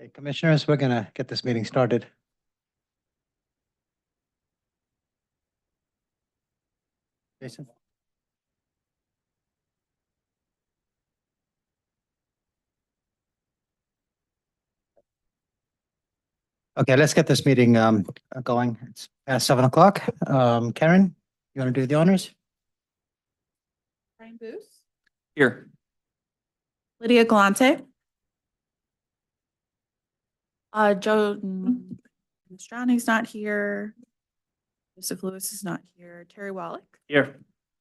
Hey, Commissioners, we're gonna get this meeting started. Jason? Okay, let's get this meeting going. It's past 7 o'clock. Karen, you want to do the honors? Brian Booth, Here. Lydia Galante. Joe Mastroni's not here. Joseph Lewis is not here. Terry Wallach, Here.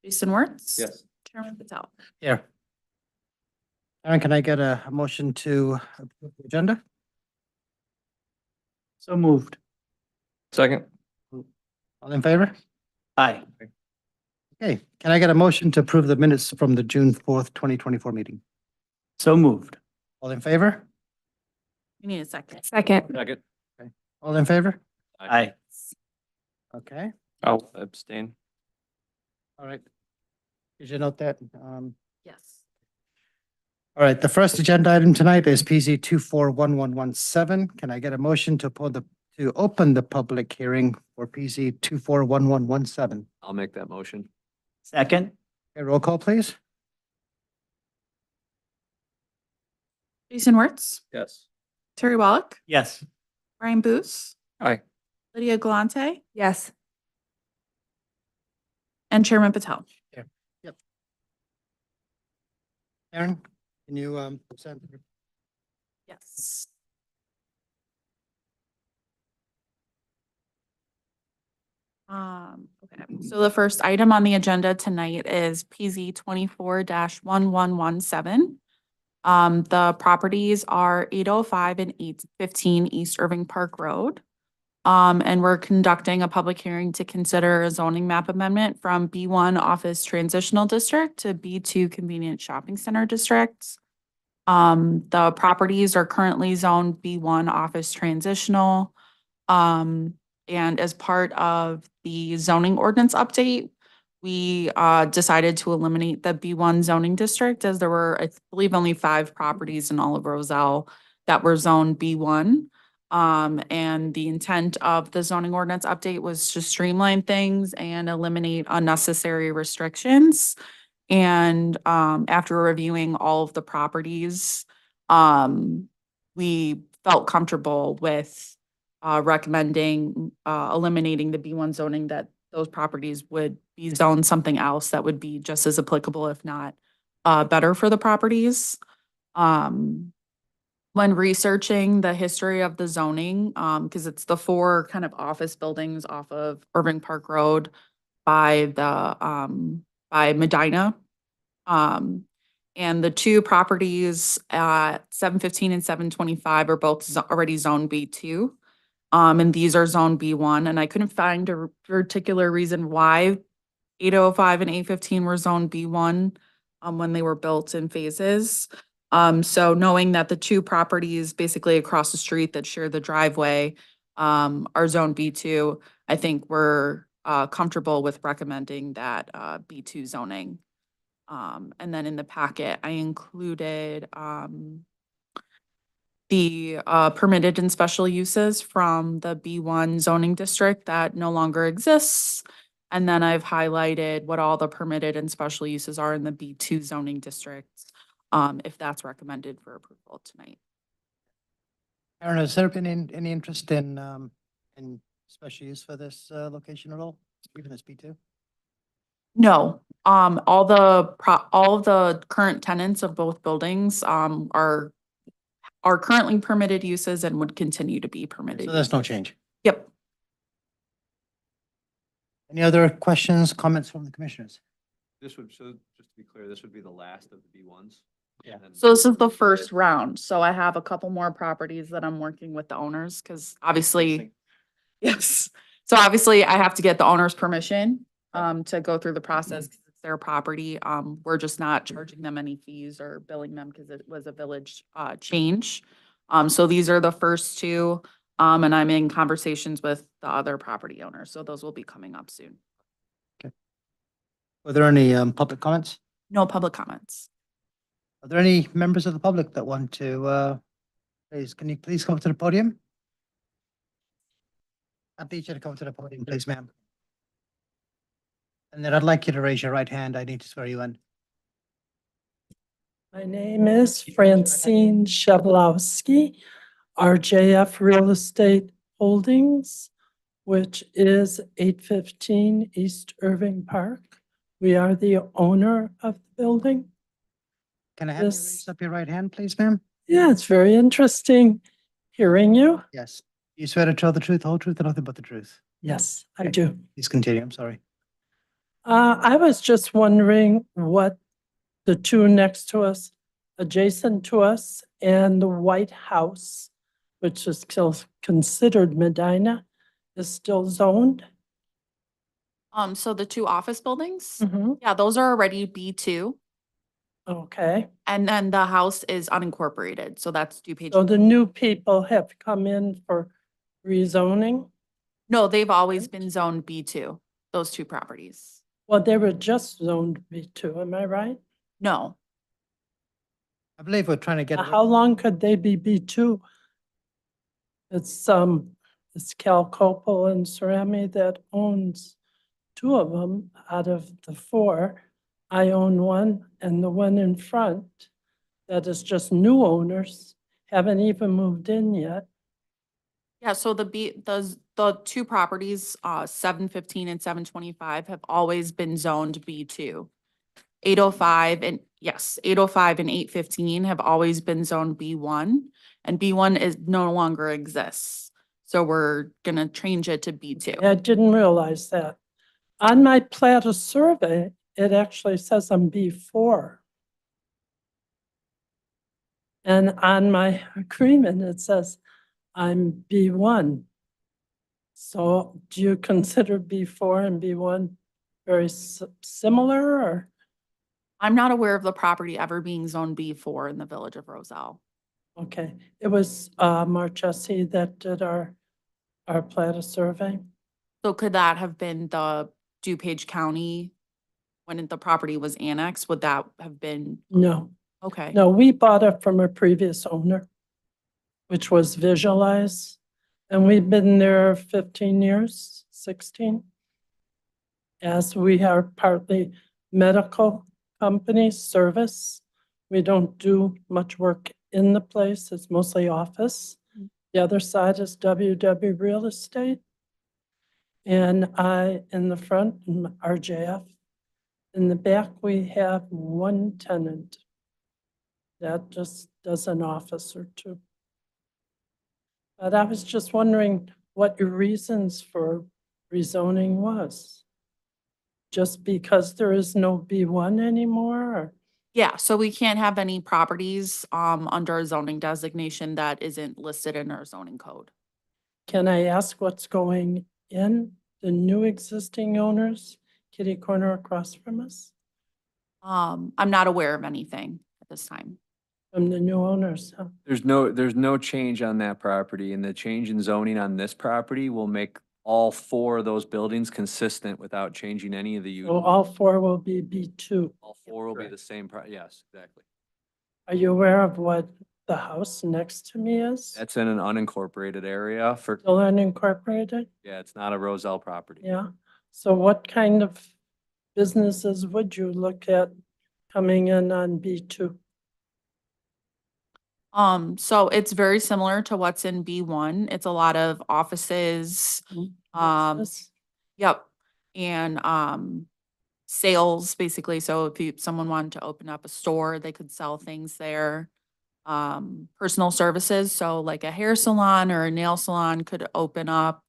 Jason Wertz. Yes. Chairman Patel. Here. Karen, can I get a motion to approve the agenda? So moved. Second. All in favor? Aye. Okay, can I get a motion to approve the minutes from the June 4th, 2024 meeting? So moved. All in favor? You need a second. Second. Second. All in favor? Aye. Okay, I'll abstain. all right. Did you note that? Yes. All right, the first agenda item tonight is PZ 241117. Can I get a motion to open the public hearing for PZ 241117? I'll make that motion. Second. Okay, roll call, please. Jason Wertz, Yes. Terry Wallach, Yes. Brian Booth, Aye. Lydia Galante, Yes. and Chairman Patel. Aaron, can you present? Yes. Okay, so the first item on the agenda tonight is PZ 24-1117. The properties are 805 and 815 East Irving Park Road. And we're conducting a public hearing to consider a zoning map amendment from B1 Office Transitional District to B2 Convenient Shopping Center District. The properties are currently zoned B1 Office Transitional. And as part of the zoning ordinance update, we decided to eliminate the B1 zoning district as there were, I believe, only 5 properties in all of Roselle that were zoned B1. And the intent of the zoning ordinance update was to streamline things and eliminate unnecessary restrictions. And after reviewing all of the properties, we felt comfortable with recommending eliminating the B1 zoning, that those properties would be zoned something else that would be just as applicable, if not better for the properties. When researching the history of the zoning, because it's the 4 kind of office buildings off of Irving Park Road by Medina. And the 2 properties at 715 and 725 are both already zoned B2. And these are zone B1, and I couldn't find a particular reason why 805 and 815 were zone B1 when they were built in phases. So knowing that the 2 properties basically across the street that share the driveway are zone B2, I think we're comfortable with recommending that B2 zoning. And then in the packet, I included the permitted and special uses from the B1 zoning district that no longer exists. And then I've highlighted what all the permitted and special uses are in the B2 zoning districts, if that's recommended for approval tonight. Aaron, has there been any interest in special use for this location at all, even as B2? No, all the current tenants of both buildings are currently permitted uses and would continue to be permitted. So there's no uses. change. Yep. Any other questions, comments from the commissioners? This would, so just to be clear, this would be the last of the B1s? Yeah. So this is the first round. So I have a couple more properties that I'm working with the owners, because obviously, yes. So obviously I have to get the owner's permission to go through the process because it's their property. We're just not charging them any fees or billing them because it was a village change. So these are the first 2, and I'm in conversations with the other property owners. So those will be coming up soon. Were there any public comments? No public comments. Are there any members of the public that want to Please, can you please come to the podium? I need you to come to the podium, please, ma'am. And then I'd like you to raise your right hand. I need to swear you in. My name is Francine Shavlowski, RJF Real Estate Holdings, which is 815 East Irving Park. We are the owner of the building. Can I have you Yes. raise up your right hand, please, ma'am? Yeah, it's very interesting hearing you. Yes. You swear to tell the truth, the whole truth, and nothing but the truth. Yes, I Okay. do. Please continue. I'm sorry. I was just wondering what the two next to us, adjacent to us, and the White House, which is still considered Medina, is still zoned. So the two office buildings, Mhm. yeah, those are already B2. Okay, And then the house is unincorporated, so that's DuPage. so the new people have come in for rezoning? No, they've always Right. been zoned B2, those two properties. Well, they were just zoned B2, am I right? No, I believe we're trying to get. How long could they be B2? It's Cal Copel and Cerami that owns two of them out of the four. I own one, and the one in front that is just new owners, haven't even moved in yet. yeah, so the two properties, 715 and 725 have always been zoned B2. 805 and, yes, 805 and 815 have always been zoned B1, and B1 is no longer exists. So we're gonna change it to B2. I didn't realize that. On my plat of survey, it actually says I'm B4. And on my agreement, it says I'm B1. So do you consider B4 and B1 very similar, or? I'm not aware of the property ever being zoned B4 in the village of Roselle. Okay, it was Marchesi that did our plat of survey. So could that have been the DuPage County when the property was annexed? Would that have been, No, okay? no, we bought it from a previous owner, which was Visualize. And we've been there 15 years, 16. As we are partly medical company service. We don't do much work in the place. It's mostly office. The other side is WW Real Estate. And I, in the front, RJF. In the back, we have one tenant that just does an office or two. But I was just wondering what your reasons for rezoning was. Just because there is no B1 anymore, or? Yeah, so we can't have any properties under a zoning designation that isn't listed in our zoning code. Can I ask what's going in the new existing owners, kitty corner across from us, I'm not aware of anything at this time. from the new owners? Huh? There's no change on that property, and the change in zoning on this property will make all four of those buildings consistent without changing any of the So uses. all four will be B2. All four will be Correct. the same yes, exactly. Are you aware of what the house next to me is? That's in an unincorporated area for, Still unincorporated? yeah, it's not a Roselle property. Yeah. So what kind of businesses would you look at coming in on B2? So it's very similar to what's in B1. It's a lot of offices, Business? yep. And, sales basically. So if someone wanted to open up a store, they could sell things there. Personal services. So like a hair salon or a nail salon could open up.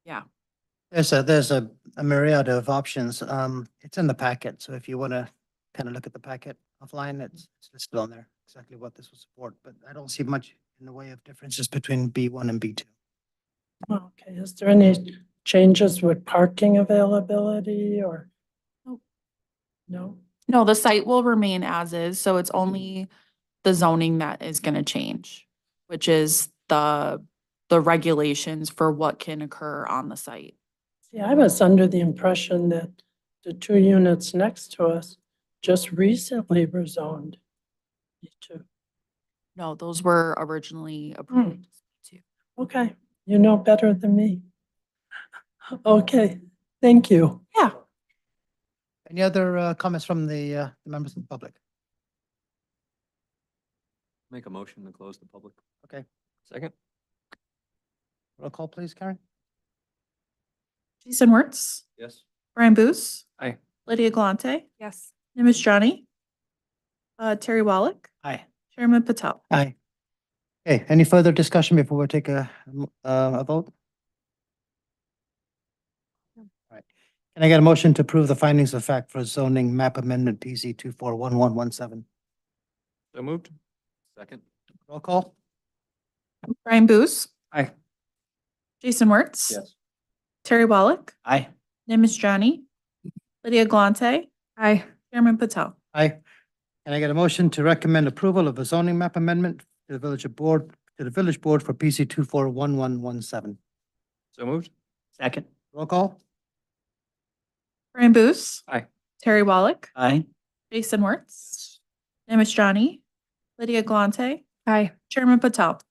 Yeah. There's a myriad of options. It's in the packet, so if you want to kind of look at the packet offline, it's listed on there, exactly what this will support, but I don't see much in the way of differences between B1 and B2. Okay, is there any changes with parking availability or? Nope. No? No, the site will remain as is, so it's only the zoning that is gonna change, which is the regulations for what can occur on the site. See, I was under the impression that the two units next to us just recently were zoned. Me too. No, those were originally approved. too. Okay, you know better than me. Okay, thank you. Yeah. Any other comments from the members of the public? Make a motion to close the public. Okay. Second? Roll call, please, Karen? Jason Wertz, Yes. Brian Boos, Aye. Lydia Galante, Yes. Nimish Johnny, Terry Wallach, Aye. Chairman Patel. Aye. Okay, any further discussion before we take a vote? All right. Can I get a motion to approve the findings of fact for zoning map amendment PC 241117? So moved. Second? Roll call? Brian Boos, Aye. Jason Wertz. Terry Wallach, Aye. Nimish Johnny, Lydia Galante, Aye. Chairman Patel. Aye. Can I get a motion to recommend approval of a zoning map amendment to the village board, for PC 241117? So moved. Second. Roll call? Brian Boos. Aye. Terry Wallach, Aye. Jason Wertz, Nimish Johnny, Lydia Galante, Aye. Chairman Patel.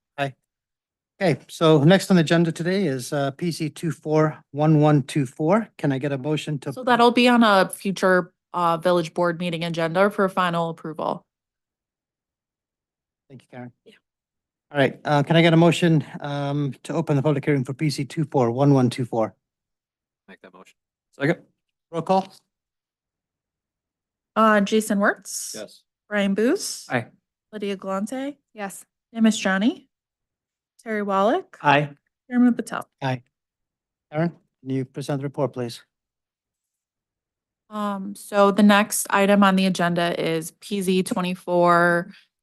Okay, so next on the agenda today is PC 241124. Can I get a motion to? So that'll be on a future village board meeting agenda for final approval. Thank you, Karen. Yeah. All right, can I get a motion to open the public hearing for PC 241124? Make that motion. Second? Roll call? Jason Wertz. Yes. Brian Boos. Aye. Lydia Galante, Yes. Nimish Johnny, Terry Wallach, Aye. Chairman Patel. Aye. Karen, can you present the report, please? So the next item on the agenda is PZ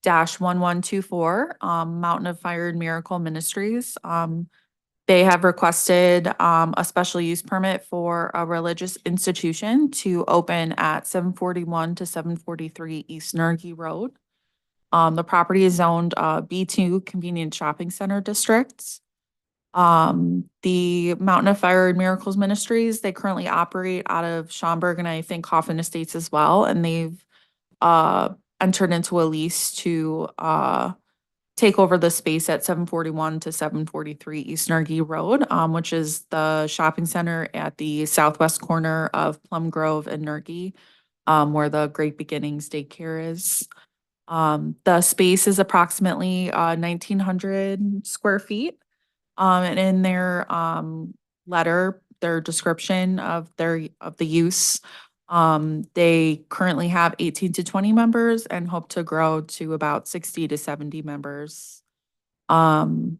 24-1124, Mountain of Fire and Miracle Ministries. They have requested, a special use permit for a religious institution to open at 741 to 743 East Nergy Road. The property is zoned, B2 Convenient Shopping Center District. The Mountain of Fire and Miracles Ministries, they currently operate out of Schaumburg and I think Coffin Estates as well, and they've entered into a lease to take over the space at 741 to 743 East Nergy Road, which is the shopping center at the southwest corner of Plum Grove and Nergy, where the Great Beginnings daycare is. The space is approximately 1,900 square feet. And in their letter, their description of the use, they currently have 18 to 20 members and hope to grow to about 60 to 70 members. So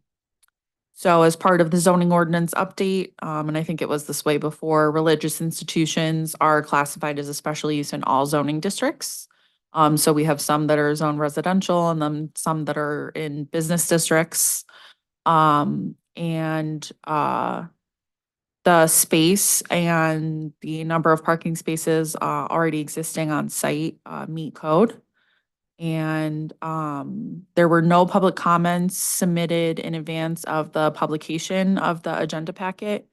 as part of the zoning ordinance update, and I think it was this way before, religious institutions are classified as a special use in all zoning districts. So we have some that are zoned residential and then some that are in business districts. The space and the number of parking spaces already existing on site meet code. And there were no public comments submitted in advance of the publication of the agenda packet,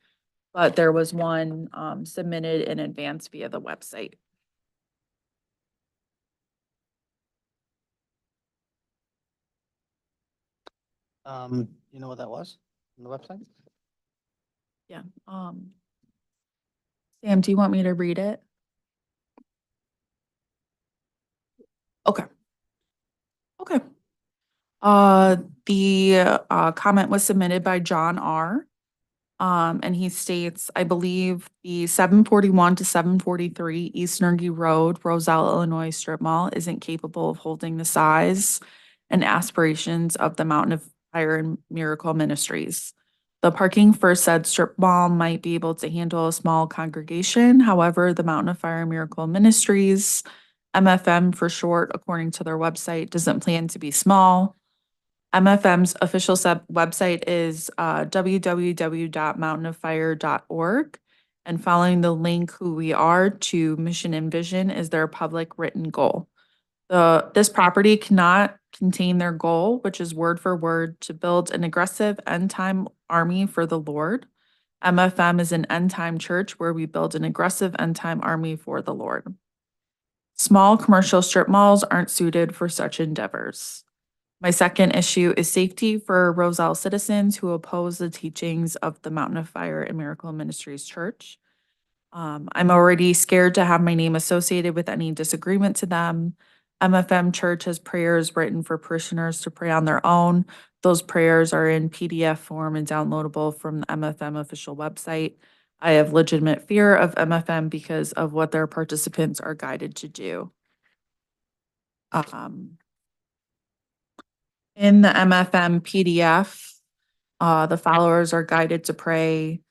but there was one submitted in advance via the website. You know what that was on the website? Yeah. Sam, do you want me to read it? Okay. Okay. The comment was submitted by John R. And he states, I believe the 741 to 743 East Nergy Road, Roselle, Illinois strip mall isn't capable of holding the size and aspirations of the Mountain of Fire and Miracle Ministries. The parking for said strip mall might be able to handle a small congregation. However, the Mountain of Fire and Miracle Ministries, MFM for short, according to their website, doesn't plan to be small. MFM's official website is www.mountainoffire.org. And following the link Who We Are to Mission and Vision is their public written goal. This property cannot contain their goal, which is word for word, to build an aggressive end-time army for the Lord. MFM is an end-time church where we build an aggressive end-time army for the Lord. Small commercial strip malls aren't suited for such endeavors. My second issue is safety for Roselle citizens who oppose the teachings of the Mountain of Fire and Miracle Ministries Church. I'm already scared to have my name associated with any disagreement to them. MFM Church has prayers written for parishioners to pray on their own. Those prayers are in PDF form and downloadable from the MFM official website. I have legitimate fear of MFM because of what their participants are guided to do. In the MFM PDF, the followers are guided to pray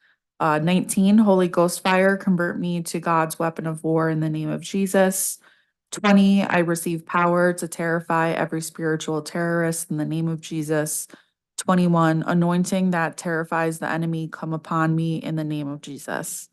19, Holy Ghost fire, convert me to God's weapon of war in the name of Jesus. 20, I receive power to terrify every spiritual terrorist in the name of Jesus. 21, anointing that terrifies the enemy come upon me in the name of Jesus.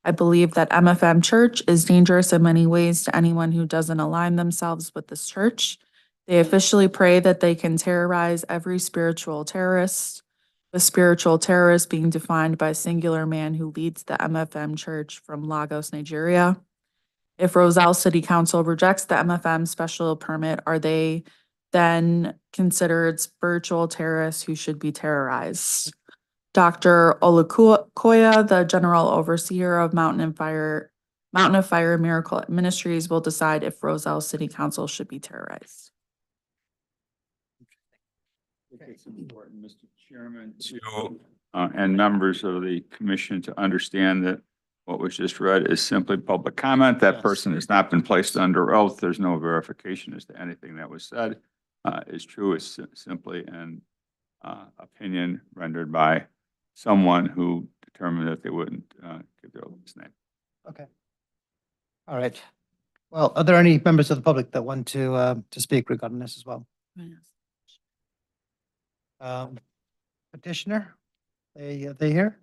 I believe that MFM Church is dangerous in many ways to anyone who doesn't align themselves with this church. They officially pray that they can terrorize every spiritual terrorist, the spiritual terrorist being defined by a singular man who leads the MFM Church from Lagos, Nigeria. If Roselle City Council rejects the MFM special permit, are they then considered spiritual terrorists who should be terrorized? Dr. Olukoya, the general overseer of Mountain of Fire Miracle Ministries, will decide if Roselle City Council should be terrorized. I think it's important, Mr. Chairman, to, and members of the commission to understand that what was just read is simply public comment. That Yes. person has not been placed under oath. There's no verification as to anything that was said is true. It's simply an opinion rendered by someone who determined that they wouldn't give their oath's name. Okay. All right. Well, are there any members of the public that want to speak regarding this as well? Petitioner, they here?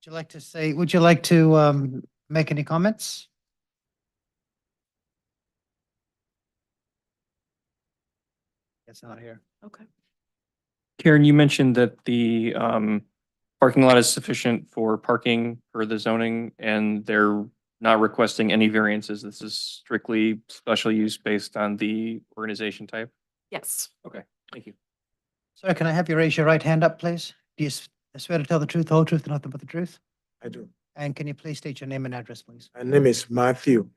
Would you like to make any comments? It's not here. Okay. Karen, you mentioned that the parking lot is sufficient for parking per the zoning, and they're not requesting any variances. This is strictly special use based on the organization type. Yes. Thank you. Sir, can I have you raise your right hand up, please? Do you swear to tell the truth, the whole truth, and nothing but the truth? I do. And can you please state your name and address, please? My name is Matthew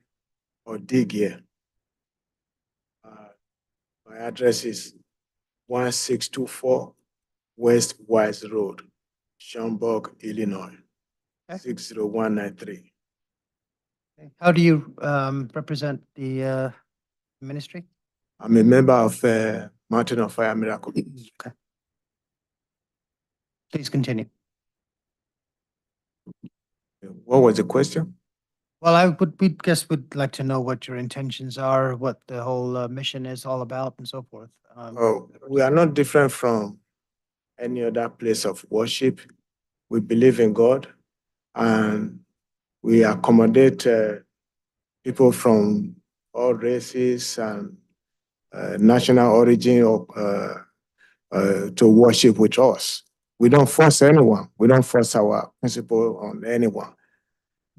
Odigie. My address is 1624 West Wise Road, Schaumburg, Illinois, Okay. 60193. Okay. How do you represent the ministry? I'm a member of Mountain of Fire Miracle. Okay. Please continue. What was the question? Well, we would like to know what your intentions are, what the whole mission is all about and so forth. Oh, we are not different from any other place of worship. We believe in God and we accommodate people from all races and national origin to worship with us. We don't force anyone. We don't force our principle on anyone.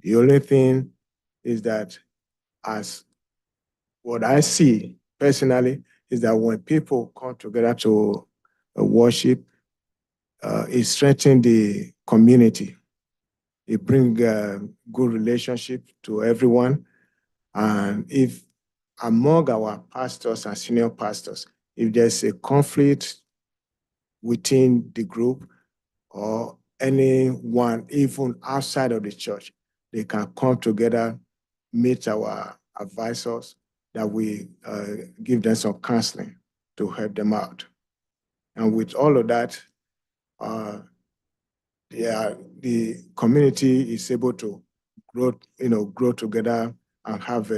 The only thing is that, as what I see personally, is that when people come together to worship, it strengthens the community. It brings good relationship to everyone. And if among our pastors and senior pastors, if there's a conflict within the group or anyone, even outside of the church, they can come together, meet our advisors, that we give them some counseling to help them out. And with all of that, the community is able to grow together and have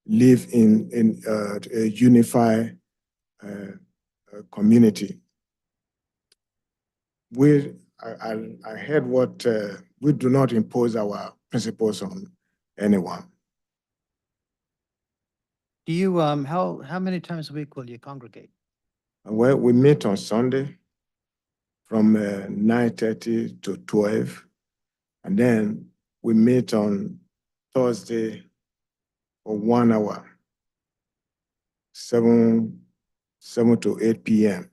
live in a unified community. I heard what we do not impose our principles on anyone. Do you, how many times a week will you congregate? Well, we meet on Sunday from 9:30 to 12, and then we meet on Thursday for 1 hour, 7 to 8 p.m.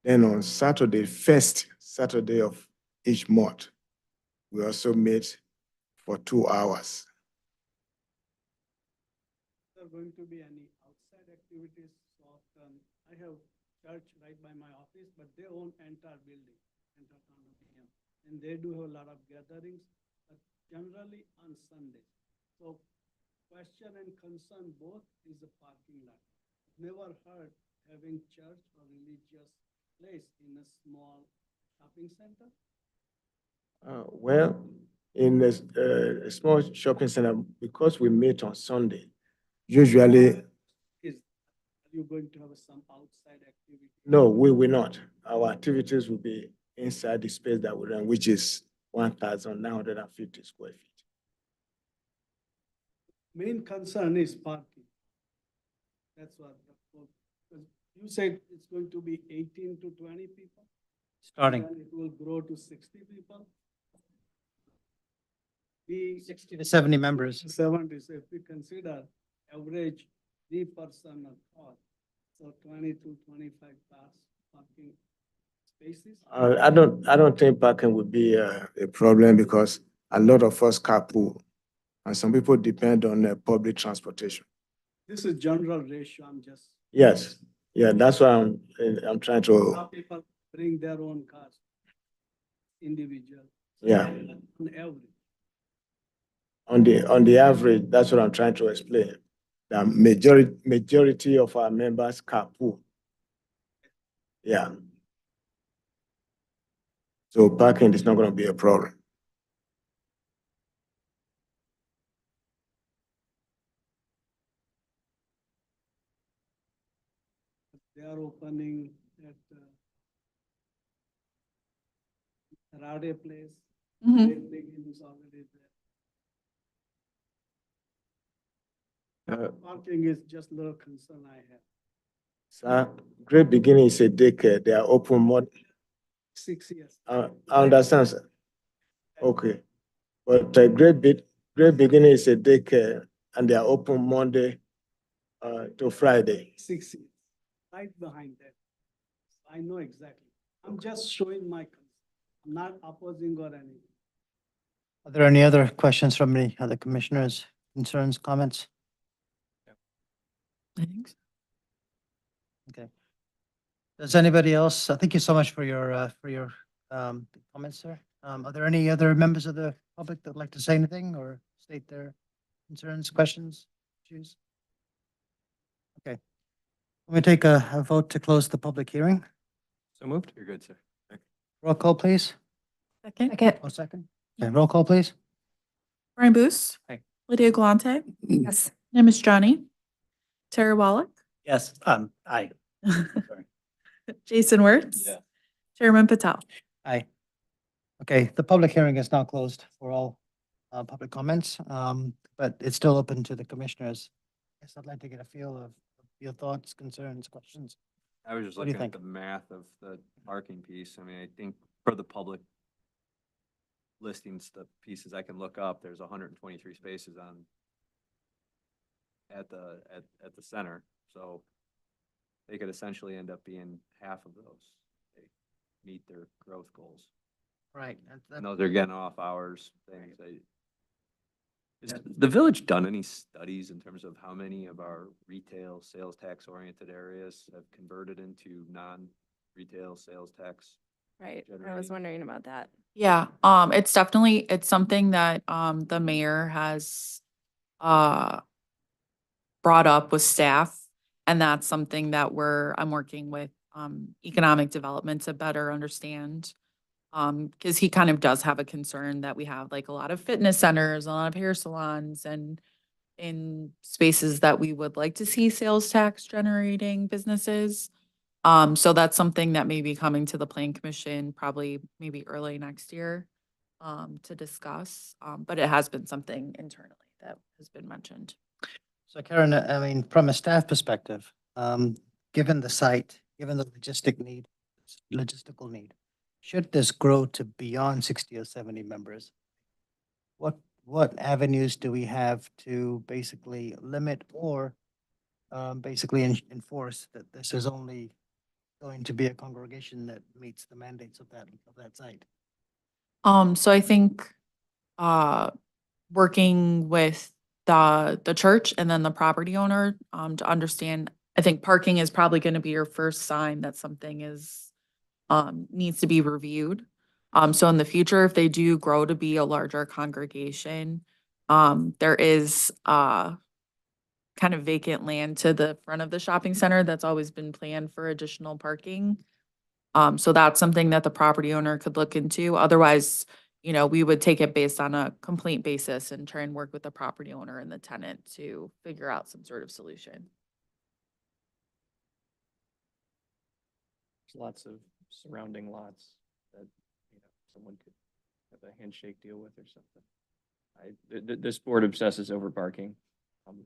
Then on Saturday, first Saturday of each month, we also meet for 2 hours. There going to be any outside activities of, I have church right by my office, but they own entire building, entire condominium. And they do have a lot of gatherings, but generally on Sundays. So question and concern both is the parking lot. Never heard having church or religious place in a small shopping center. Well, in a small shopping center, because we meet on Sunday, usually, Are you going to have some outside activity? no, we will not. Our activities will be inside the space that we run, which is 1,950 square feet. Main concern is parking. That's what, because you said it's going to be 18 to 20 people? Starting Then it will grow to 60 people? We 60 to 70 members. 70, so if we consider average 3-person a car, so 20 to 25 cars parking spaces. I don't think parking would be a problem because a lot of us carpool, and some people depend on public transportation. This is general ratio, I'm just. Yes, yeah, that's why I'm trying to, Some people bring their own cars, individual. Yeah. On average. on the average, that's what I'm trying to explain. The majority of our members carpool. Yeah. So parking is not going to be a problem. They are opening at Rade Place. Mhm. Great Beginning is already there. Parking is just a little concern I have. So Great Beginning is a daycare. They are open more. 6 years. I understand, sir. Okay. But Great Beginning is a daycare and they are open Monday to Friday. 6 years, right behind that. I know exactly. I'm just showing my concern. I'm not opposing or anything. Are there any other questions from any other commissioners, concerns, comments? I think so. Okay. Does anybody else, thank you so much for your comments, sir. Are there any other members of the public that would like to say anything or state their concerns, questions, issues? Okay. We take a vote to close the public hearing. So moved? You're good, sir. Roll call, please. Second. Oh, second. Okay, roll call, please. Brian Booth. Aye. Lydia Galante. Yes. Nimish Johnny. Terry Wallach. Yes, aye. Jason Wertz. Yeah. Chairman Patel. Aye. Okay, the public hearing is now closed for all public comments, but it's still open to the commissioners. Yes, I'd like to get a feel of your thoughts, concerns, questions. I was just What do you looking at think? the math of the parking piece. I mean, I think for the public listings, the pieces I can look up, there's 123 spaces on at the center. So they could essentially end up being half of those. They meet their growth goals. Right. And those are getting off hours, things. Has the village done any studies in terms of how many of our retail sales tax oriented areas have converted into non-retail sales tax? Right. I was Generating. wondering about that. Yeah, it's definitely, it's something that, the mayor has, brought up with staff. And that's something that I'm working with, economic development to better understand. Cause he kind of does have a concern that we have like a lot of fitness centers, a lot of hair salons and in spaces that we would like to see sales tax generating businesses. So that's something that may be coming to the plan commission probably maybe early next year, to discuss. But it has been something internally that has been mentioned. So Karen, I mean, from a staff perspective, given the site, given the logistical need, should this grow to beyond 60 or 70 members, what avenues do we have to basically limit or basically enforce that this is only going to be a congregation that meets the mandates of that site? So I think, working with the church and then the property owner, to understand, I think parking is probably gonna be your first sign that something is, needs to be reviewed. So in the future, if they do grow to be a larger congregation, there is, kind of vacant land to the front of the shopping center that's always been planned for additional parking. So that's something that the property owner could look into. Otherwise, we would take it based on a complaint basis and try and work with the property owner and the tenant to figure out some sort of solution. There's lots of surrounding lots that, someone could have a handshake deal with or something. This board obsesses over parking.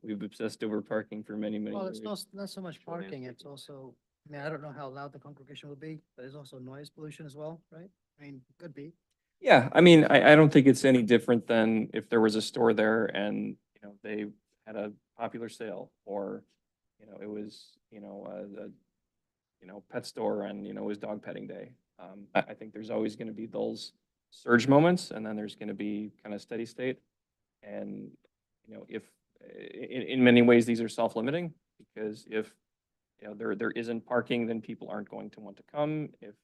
We've obsessed over parking for many, many Well, years. it's not so much Sure, parking, landscaping. it's also, I mean, I don't know how loud the congregation will be, but there's also noise pollution as well, right? I mean, could be. Yeah, I mean, I don't think it's any different than if there was a store there and, they had a popular sale or, it was, pet store and, it was dog petting day. I think there's always going to be those surge moments and then there's going to be kind of steady state. And, if, in many ways, these are self-limiting because if, there isn't parking, then people aren't going to want to come. If,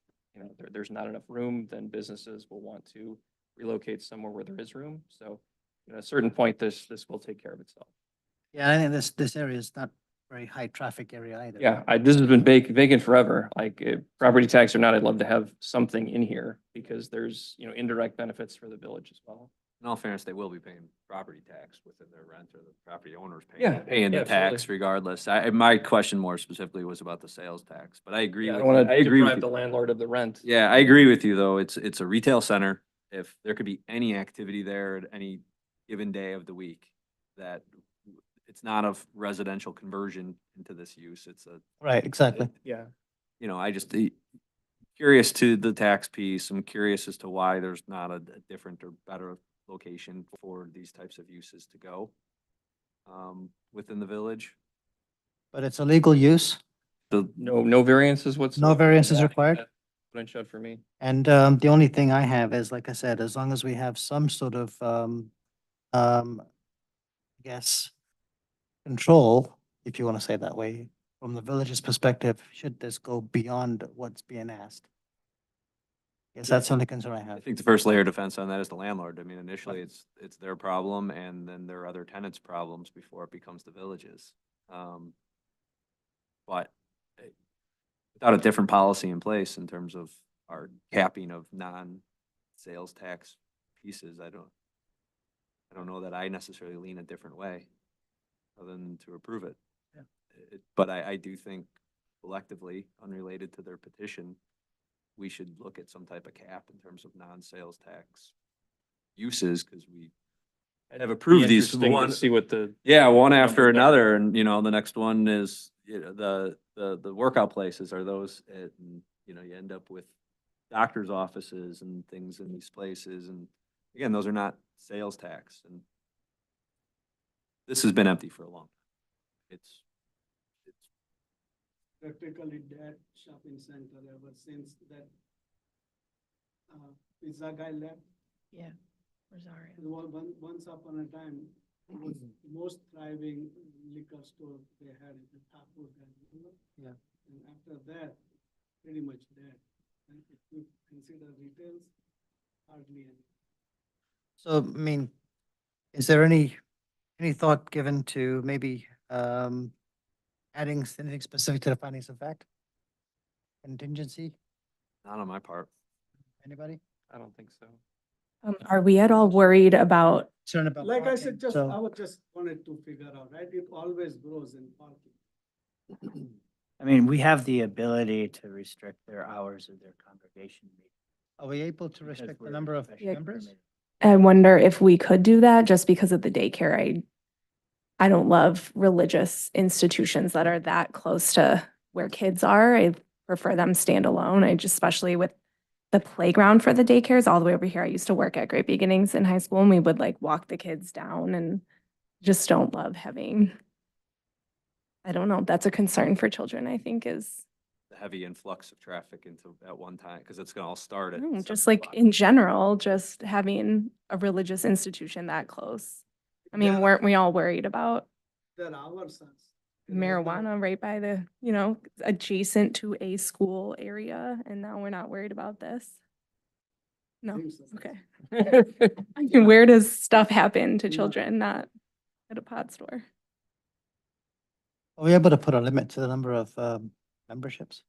there's not enough room, then businesses will want to relocate somewhere where there is room. So at a certain point, this will take care of itself. Yeah, I think this area is not very high traffic area either. Yeah, this has been vacant forever. Like, property tax or not, I'd love to have something in here because there's, indirect benefits for the village as well. In all fairness, they will be paying property tax within their rent or the property owner's Yeah, paying the yeah, tax absolutely. regardless. My question more specifically was about the sales tax, but I agree I with don't want I to agree with deprive you. the landlord of the rent. Yeah, I agree with you, though. It's a retail center. If there could be any activity there at any given day of the week, that it's not a residential conversion into this use. It's a, Right, exactly. Yeah. I just curious to the tax piece. I'm curious as to why there's not a different or better location for these types of uses to go within the village. But it's a legal use, No variances whatsoever. no variances Yeah, required. that wouldn't shut for me. And the only thing I have is, like I said, as long as we have some sort of, I guess, control, if you want to say it that way, from the village's perspective, should this go beyond what's being asked? Yes, that's the only concern I I have. think the first layer of defense on that is the landlord. I mean, initially it's their problem and then there are other tenants' problems before it becomes the village's. But without a different policy in place in terms of our capping of non-sales tax pieces, I don't know that I necessarily lean a different way other than to approve it. Yeah. But I do think collectively, unrelated to their petition, we should look at some type of cap in terms of non-sales tax uses, because we have approved these Interesting to one, see what the, one the after numbers are. another, and the next one is, the workout places are those, and, you end up with doctor's offices and things in these places, and again, those are not sales tax, and this has been empty for a long time. It's Practically dead shopping center ever since that pizza guy left. Yeah. Rosario. Once upon a time, it was the most thriving liquor store they had in the Thakur, remember? Yeah. And after that, pretty much dead. And if you consider retails, hardly any. So, I mean, is there any thought given to maybe adding anything specific to the findings of fact? Contingency, not on my part. anybody? I don't think so. Are we at all worried about, Concerned about Like I parking, said, so- I was just wanted to figure out, right? It always grows in parking. I mean, we have the ability to restrict their hours of their congregation meeting. Are we able to because respect the we're number of specially members? permitted. I wonder if we could do that just because of the daycare. I don't love religious institutions that are that close to where kids are. I prefer them stand alone. Especially with the playground for the daycare is all the way over here. I used to work at Great Beginnings in high school, and we would like walk the kids down, and just don't love having, I don't know, that's a concern for children, I think, is The heavy influx of traffic into, at one time, because it's gonna all start at. just 7 like o'clock. in general, just having a religious institution that close. I mean, Yeah. weren't we all worried about There are hours. marijuana right by the, adjacent to a school area, and now we're not worried about this? No, okay. I mean, where does stuff happen to No. children, not at a pot store? Are we able to put a limit to the number of memberships?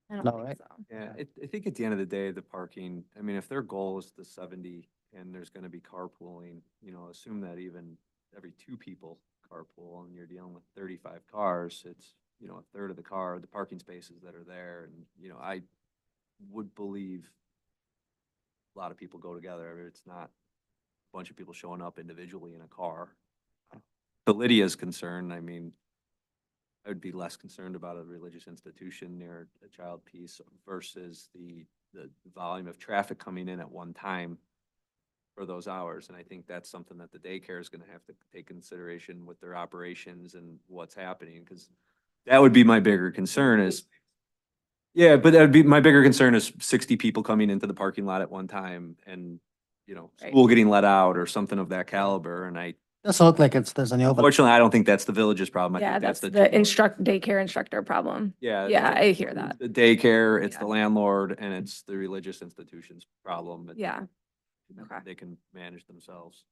I don't No, think right? so. Yeah, I think at the end of the day, the parking, I mean, if their goal is the 70 and there's gonna be carpooling, assume that even every 2 people carpool and you're dealing with 35 cars, it's, a third of the parking spaces that are there. And, I would believe a lot of people go together. I mean, it's not a bunch of people showing up individually in a car. To Lydia's concern, I mean, I would be less concerned about a religious institution near a child piece versus the volume of traffic coming in at one time for those hours. And I think that's something that the daycare is gonna have to take consideration with their operations and what's happening, because that would be my bigger concern is, yeah, but that'd be, my bigger concern is 60 people coming into the parking lot at one time and, Right. school getting let out or something of that caliber. And Doesn't look like there's any overlap. unfortunately, I don't think that's the village's problem. I Yeah, think that's the the daycare instructor problem. Yeah. Yeah, I hear that. The daycare, it's Yeah. the landlord, and it's the religious institution's problem. But Yeah. Okay. They can manage themselves.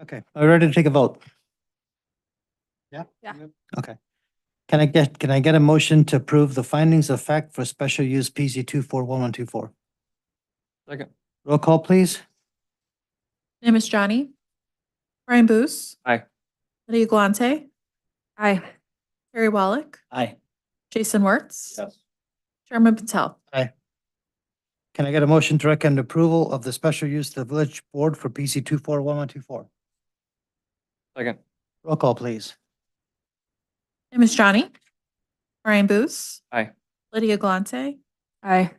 Okay, are we ready to take a vote? Yeah? Yeah. Okay. Can I get a motion to approve the findings of fact for special use PZ 241124? Second. Roll call, please. Name is Johnny. Brian Boos. Aye. Lydia Galante. Aye. Terry Wallach. Aye. Jason Wertz. Yes. Chairman Patel. Can I get a motion to recommend approval of the special use to the village board for PC 241124? Second. Roll call, please. Name is Johnny. Brian Boos. Aye. Lydia Galante. Aye.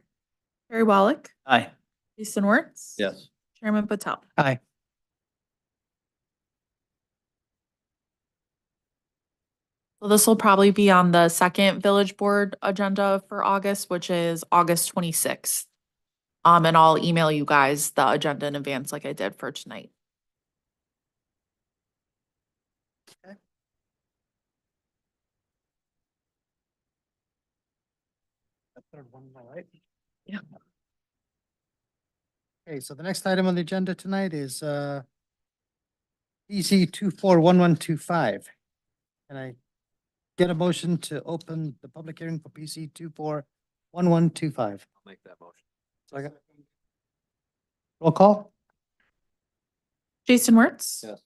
Terry Wallach. Aye. Jason Wertz. Yes. Chairman Patel. Aye. So this will probably be on the second village board agenda for August, which is August 26th. And I'll email you guys the agenda in advance like I did for tonight. The third one, all right? Yeah. Okay, so the next item on the agenda tonight is PC 241125. Can I get a motion to open the public hearing for PC 241125? I'll make that motion. Second. Roll call? Jason Wertz. Yes.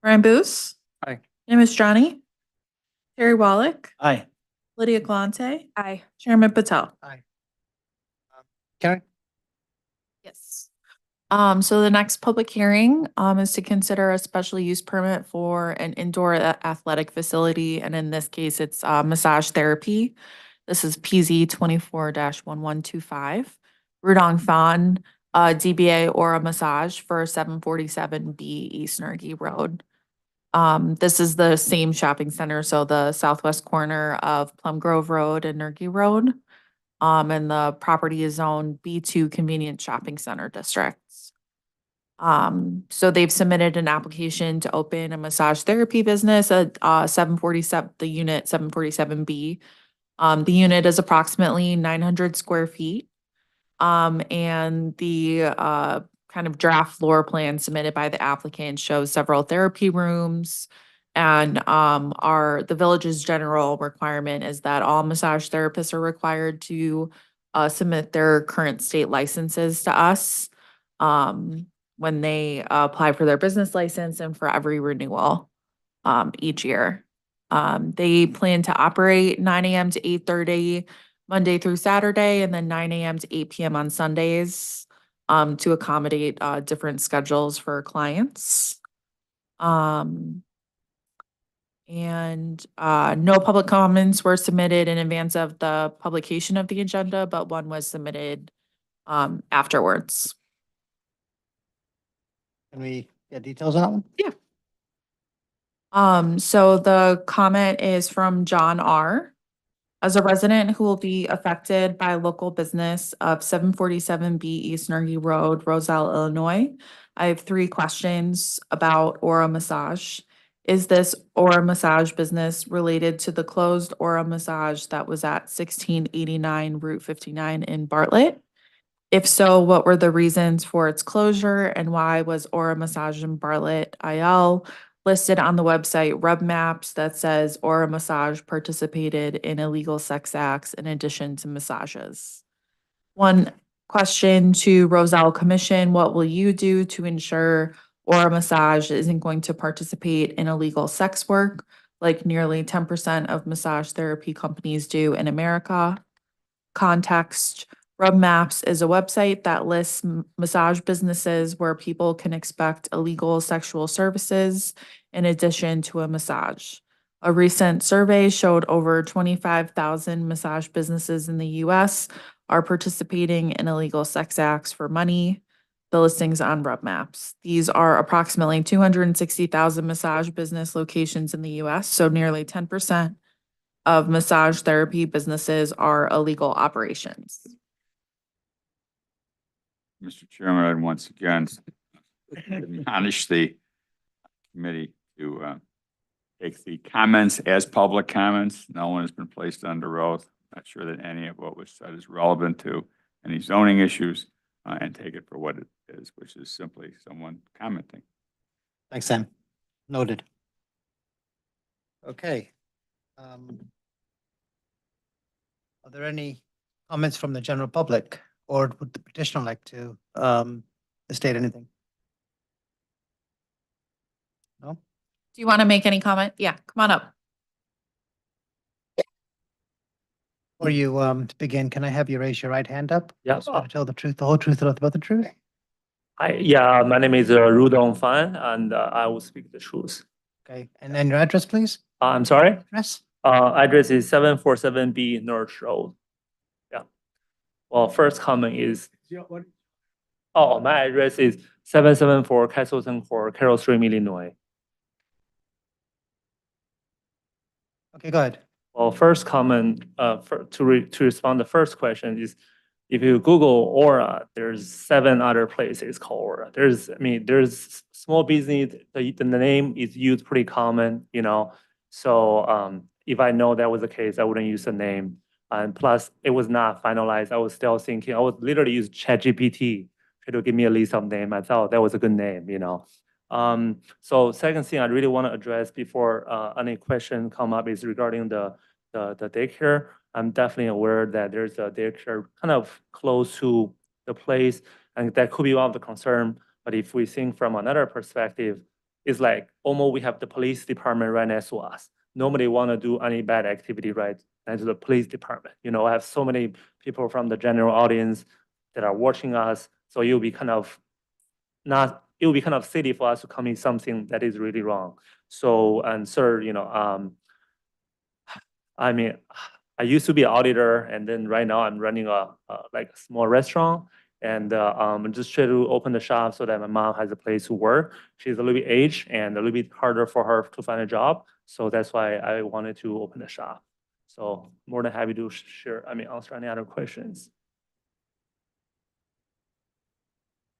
Brian Boos. Aye. Name is Johnny. Terry Wallach. Aye. Lydia Galante. Aye. Chairman Patel. Karen? Yes. So the next public hearing, is to consider a special use permit for an indoor athletic facility. And in this case, it's, massage therapy. This is PZ 24-1125. Rudong Fan, DBA Aura Massage for 747B East Nergy Road. This is the same shopping center, so the southwest corner of Plum Grove Road and Nergy Road. And the property is zoned B2 Convenient Shopping Center Districts. So they've submitted an application to open a massage therapy business at 747, the unit 747B. The unit is approximately 900 square feet. And the kind of draft floor plan submitted by the applicant shows several therapy rooms. And the village's general requirement is that all massage therapists are required to submit their current state licenses to us when they apply for their business license and for every renewal each year. They plan to operate 9 a.m. to 8:30 Monday through Saturday, and then 9 a.m. to 8 p.m. on Sundays to accommodate different schedules for clients. And no public comments were submitted in advance of the publication of the agenda, but one was submitted afterwards. Can we get details on that one? So the comment is from John R. As a resident who will be affected by local business of 747B East Nergy Road, Roselle, Illinois, I have 3 questions about Aura Massage. Is this Aura Massage business related to the closed Aura Massage that was at 1689 Route 59 in Bartlett? If so, what were the reasons for its closure and why was Aura Massage in Bartlett IL listed on the website Rub Maps that says Aura Massage participated in illegal sex acts in addition to massages? One question to Roselle Commission, what will you do to ensure Aura Massage isn't going to participate in illegal sex work like nearly 10% of massage therapy companies do in America? Context. Rub Maps is a website that lists massage businesses where people can expect illegal sexual services in addition to a massage. A recent survey showed over 25,000 massage businesses in the US are participating in illegal sex acts for money. The listings on Rub Maps. These are approximately 260,000 massage business locations in the US, so nearly 10% of massage therapy businesses are illegal operations. Mr. Chairman, I'd once again admonish the committee to take the comments as public comments. No one has been placed under oath. Not sure that any of what was said is relevant to any zoning issues, and take it for what it is, which is simply someone commenting. Thanks, Sam. Noted. Okay. Are there any comments from the general public, or would the petitioner like to state anything? No? Do you want to make any comment? Yeah, come on up. Before you to begin, can I have you raise your right hand up? Yeah. Swear to tell the truth, the whole truth, and nothing but the truth? Yeah, my name is Rudong Fan, and I will speak the truth. Okay, and then your address, please? I'm sorry? Address? Address is 747B North Road. Yeah. Well, first comment is, my address is 774 Castleton Court, Carroll Stream, Illinois. Okay, go ahead. Well, first comment, to respond to the first question is, if you Google Aura, there's 7 other places called Aura. There's small business, the name is used pretty common, you know. So if I know that was the case, I wouldn't use the name. And plus, it was not finalized. I was still thinking, I would literally use ChatGPT to give me a list of names. I thought that was a good name, you know. So second thing I really want to address before any question come up is regarding the daycare. I'm definitely aware that there's a daycare kind of close to the place, and that could be one of the concern. But if we think from another perspective, it's like almost we have the police department right next to us. Nobody want to do any bad activity right next to the police department. You know, I have so many people from the general audience that are watching us, so it will be kind of silly for us to commit something that is really wrong. So, and sir, you know, I mean, I used to be an auditor, and then right now I'm running a small restaurant, and I'm just trying to open the shop so that my mom has a place to work. She's a little bit aged and a little bit harder for her to find a job, so that's why I wanted to open the shop. So more than happy to answer any other questions.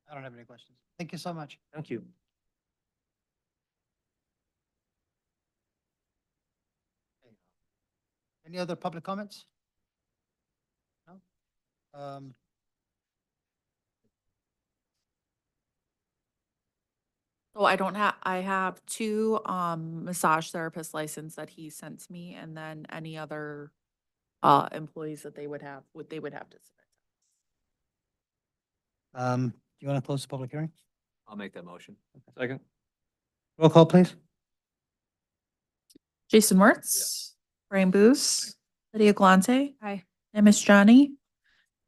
I don't have any questions. Thank you so much. Thank you. Any other public comments? No? So I have 2 massage therapist license that he sent to me, and then any other employees that they would have to submit. Do you want to close the public hearing? I'll make that motion. Second. Roll call, please. Jason Wertz. Brian Booth. Lydia Galante. Aye. And Miss Johnny.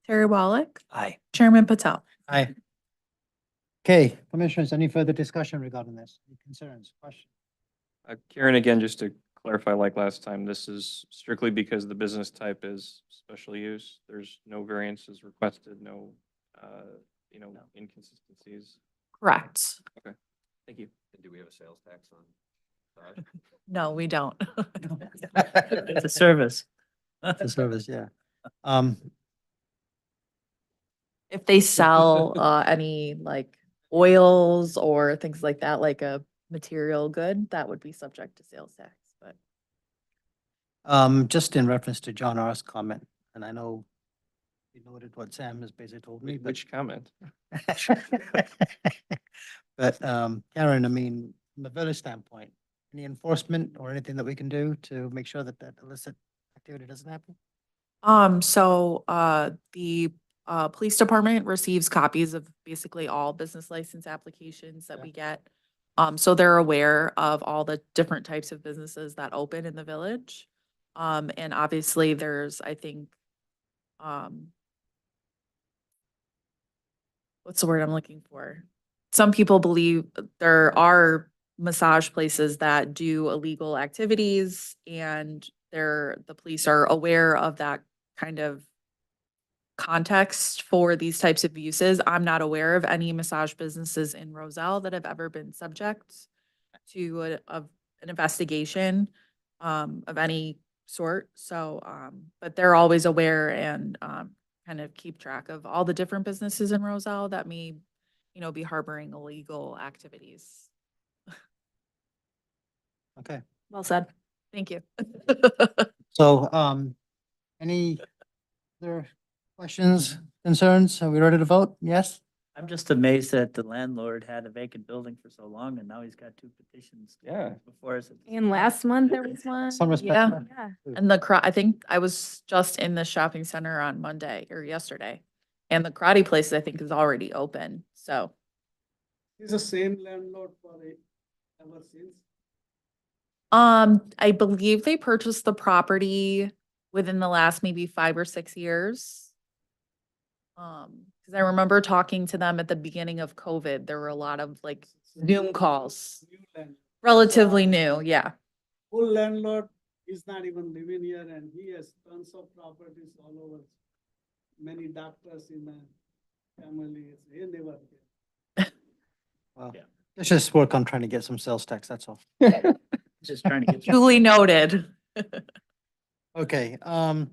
Terry Wallach. Aye. Chairman Patel. Aye. Okay, commissioners, any further discussion regarding this? Any concerns, questions? Karen, again, just to clarify like last time, this is strictly because the business type is special use. There's no variances requested, no, inconsistencies. Correct. Thank you. And do we have a sales tax on massage? No, we don't. It's a service. The service, yeah. Um, If they sell any like oils or things like that, like a material good, that would be subject to sales tax, but. just in reference to John R.'s comment, and I know you noted what Sam has basically told me, but. Which comment? But, Karen, I mean, from the village standpoint, any enforcement or anything that we can do to make sure that that illicit activity doesn't happen? The police department receives copies of basically all business license applications that Yeah. we get. So they're aware of all the different types of businesses that open in the village. And obviously there's, I think, what's the word I'm looking for? Some people believe there are massage places that do illegal activities and the police are aware of that kind of context for these types of uses. I'm not aware of any massage businesses in Roselle that have ever been subject to an investigation of any sort. So, but they're always aware and kind of keep track of all the different businesses in Roselle that may, be harboring illegal activities. Okay, Well said. Thank you. so, any other questions, concerns? Are we ready to vote? Yes? I'm just amazed that the landlord had a vacant building for so long and now he's got 2 petitions. Yeah. Before us. And last month there was one. Some respect. Yeah. man. Yeah. And I think I was just in the shopping center on Monday or yesterday. And the karate place, I think, is already open. So, Is the same landlord for ever since? I believe they purchased the property within the last maybe 5 or 6 years. Because I remember talking to them at the beginning of COVID. There were a lot of like Zoom calls. New landlord. Relatively new, yeah. Full landlord is not even living here and he has tons of properties all over. Many doctors in the family, he never here. Well, Yeah. let's just work on trying to get some sales tax, that's all. Just trying to get. Duly noted. Okay, all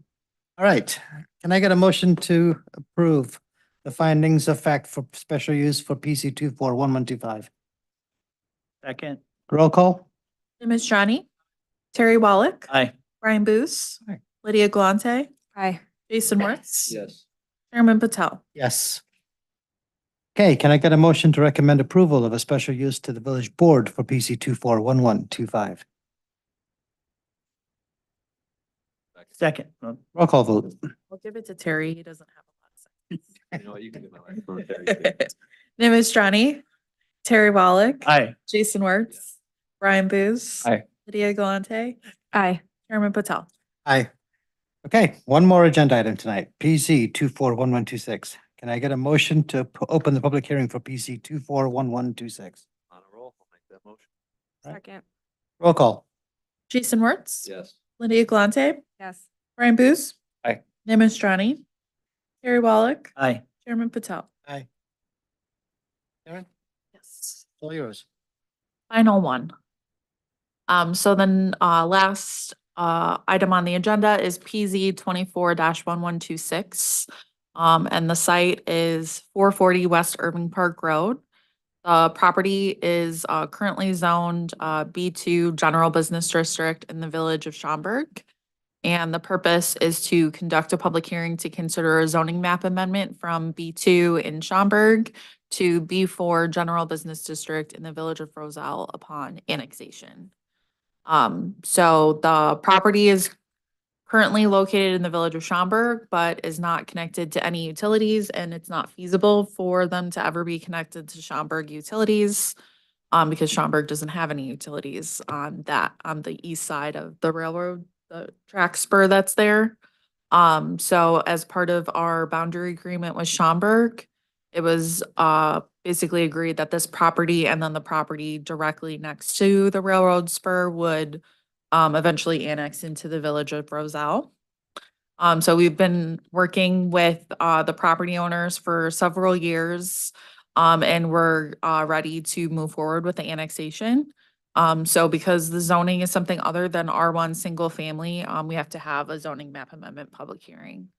right. Can I get a motion to approve the findings of fact for special use for PC 241125? Second, Roll call? Ms. Johnny, Terry Wallach, aye. Brian Boos, Aye. Lydia Galante, Hi. Jason Wertz. Yes. Chairman Patel. Yes. Okay, can I get a motion to recommend approval of a special use to the village board for PC 241125? Second, well, Roll call vote. We'll give it to Terry. He doesn't have a lot of seconds. You know what, you can get my last word there. Ms. Johnny, Terry Wallach, aye. Jason Wertz, Brian Boos. Aye. Lydia Galante, Hi. Chairman Patel. Aye. Okay, one more agenda item tonight, PC 241126. Can I get a motion to open the public hearing for PC 241126? On a roll, I'll make that motion. Right. Second. Roll call. Jason Wertz. Yes. Lydia Galante, Yes. Brian Boos. Aye. Ms. Johnny, Terry Wallach, Aye. Chairman Patel. Aye. Karen, Yes. all yours. Final one. So then, last, item on the agenda is PZ 24-1126. And the site is 440 West Irving Park Road. The property is, currently zoned, B2 General Business District in the village of Schaumburg. And the purpose is to conduct a public hearing to consider a zoning map amendment from B2 in Schaumburg to B4 General Business District in the village of Roselle upon annexation. So the property is currently located in the village of Schaumburg, but is not connected to any utilities, and it's not feasible for them to ever be connected to Schaumburg utilities, because Schaumburg doesn't have any utilities on the east side of the railroad, the track spur that's there. So as part of our boundary agreement with Schaumburg, it was basically agreed that this property and then the property directly next to the railroad spur would eventually annexed into the village of Roselle. So we've been working with the property owners for several years, and we're ready to move forward with the annexation. So because the zoning is something other than R1 single family, we have to have a zoning map amendment public hearing.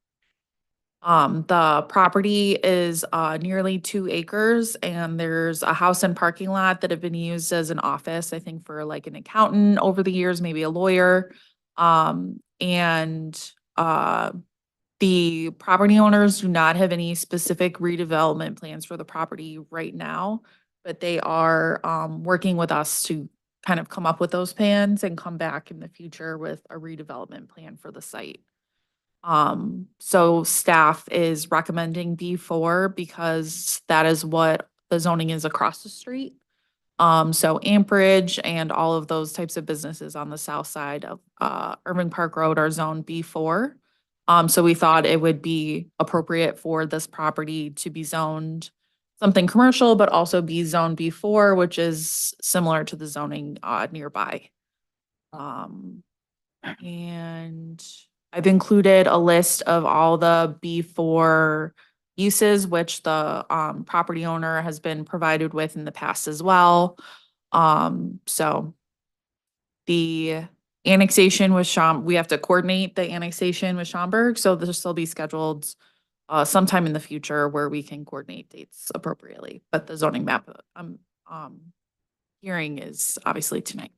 The property is nearly 2 acres, and there's a house and parking lot that have been used as an office, I think for like an accountant over the years, maybe a lawyer. And the property owners do not have any specific redevelopment plans for the property right now, but they are working with us to kind of come up with those plans and come back in the future with a redevelopment plan for the site. So staff is recommending B4 because that is what the zoning is across the street. So Amperage and all of those types of businesses on the south side of Irving Park Road are zone B4. So we thought it would be appropriate for this property to be zoned something commercial, but also be zone B4, which is similar to the zoning nearby. And I've included a list of all the B4 uses, which the property owner has been provided with in the past as well. So the annexation with we have to coordinate the annexation with Schaumburg, so this will be scheduled sometime in the future where we can coordinate dates appropriately, but the zoning map hearing is obviously tonight.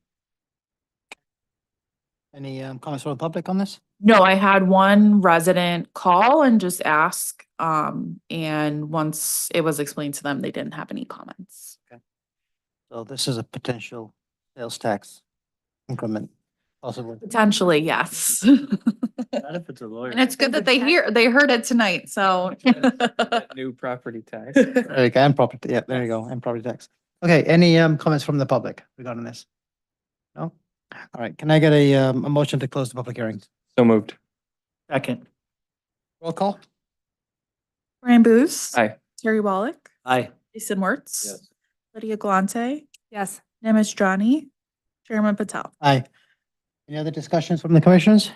Any comments from the public on this? No, I had one resident call and just ask, and once it was explained to them, they didn't have any comments. So this is a potential sales tax increment, possibly. Potentially, yes. Not if it's a lawyer. And it's good that they heard it tonight, so. New property tax. There you go, and property, yeah, there you go, and property tax. Okay, any comments from the public regarding this? No? All right, can I get a motion to close the public hearing? So moved. Second. Roll call? Brian Booth. Aye. Terry Wallach. Aye. Jason Wertz. Yes. Lydia Galante. Yes. Nimish Johnny. Chairman Patel. Aye. Any other discussions from the commissioners?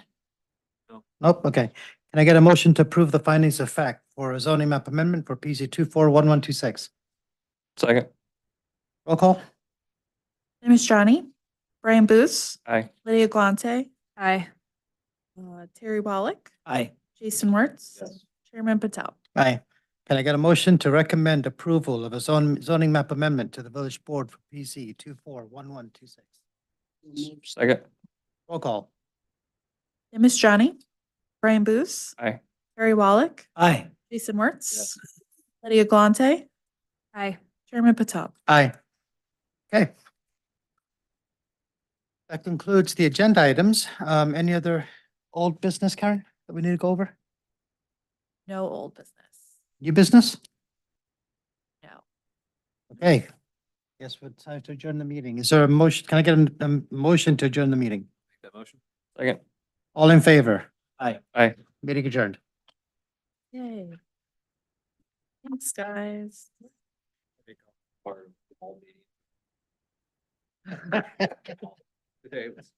No. Nope, okay. Can I get a motion to approve the findings of fact for a zoning map amendment for PC 241126? Second. Roll call? Nimish Johnny. Brian Booth. Aye. Lydia Galante. Aye. Terry Wallach. Aye. Jason Wertz. Yes. Chairman Patel. Aye. Can I get a motion to recommend approval of a zoning map amendment to the village board for PC 241126? Second. Roll call? Nimish Johnny. Brian Booth. Aye. Terry Wallach. Aye. Jason Wertz. Lydia Galante. Aye. Chairman Patel. Aye. Okay. That concludes the agenda items. Any other old business, Karen, that we need to go over? No old business. New business? No. Okay. Guess we're time to adjourn the meeting. Is there a motion? Can I get a motion to adjourn the meeting? Make that motion. Second. All in favor? Aye. Aye. Meeting adjourned. Yay. Thanks, guys. Part of the whole meeting. Today was